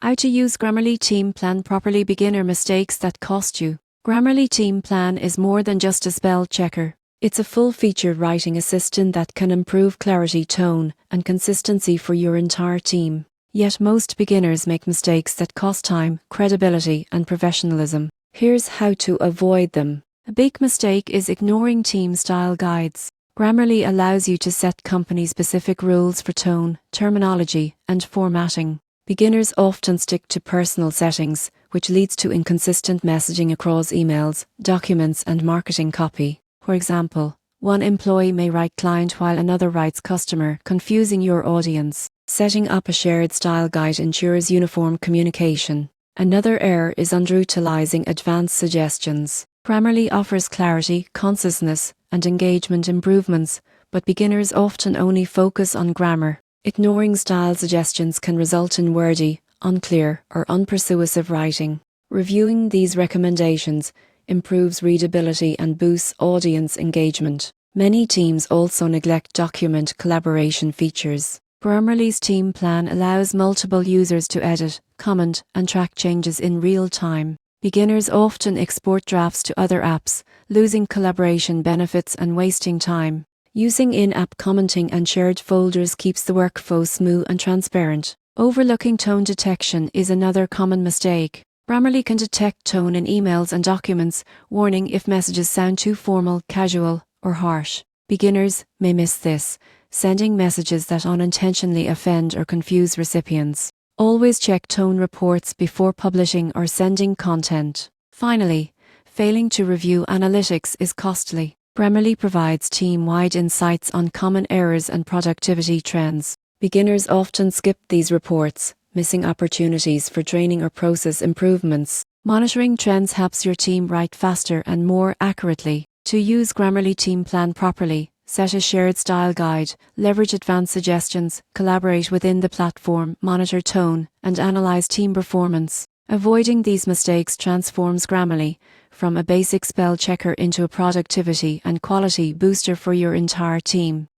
How to use Grammarly Team Plan properly. Beginner mistakes that cost you. Grammarly Team Plan is more than just a spell checker. It's a full-featured writing assistant that can improve clarity, tone, and consistency for your entire team. Yet most beginners make mistakes that cost time, credibility, and professionalism. Here's how to avoid them. A big mistake is ignoring team style guides. Grammarly allows you to set company-specific rules for tone, terminology, and formatting. Beginners often stick to personal settings, which leads to inconsistent messaging across emails, documents, and marketing copy. For example, one employee may write client while another writes customer, confusing your audience. Setting up a shared style guide ensures uniform communication. Another error is underutilizing advanced suggestions. Grammarly offers clarity, conciseness, and engagement improvements, but beginners often only focus on grammar. Ignoring style suggestions can result in wordy, unclear, or unpersuasive writing. Reviewing these recommendations improves readability and boosts audience engagement. Many teams also neglect document collaboration features. Grammarly's Team Plan allows multiple users to edit, comment, and track changes in real time. Beginners often export drafts to other apps, losing collaboration benefits and wasting time. Using in-app commenting and shared folders keeps the workflow smooth and transparent. Overlooking tone detection is another common mistake. Grammarly can detect tone in emails and documents, warning if messages sound too formal, casual, or harsh. Beginners may miss this, sending messages that unintentionally offend or confuse recipients. Always check tone reports before publishing or sending content. Finally, failing to review analytics is costly. Grammarly provides team-wide insights on common errors and productivity trends. Beginners often skip these reports, missing opportunities for training or process improvements. Monitoring trends helps your team write faster and more accurately. To use Grammarly Team Plan properly, set a shared style guide, leverage advanced suggestions, collaborate within the platform, monitor tone, and analyze team performance. Avoiding these mistakes transforms Grammarly from a basic spell checker into a productivity and quality booster for your entire team.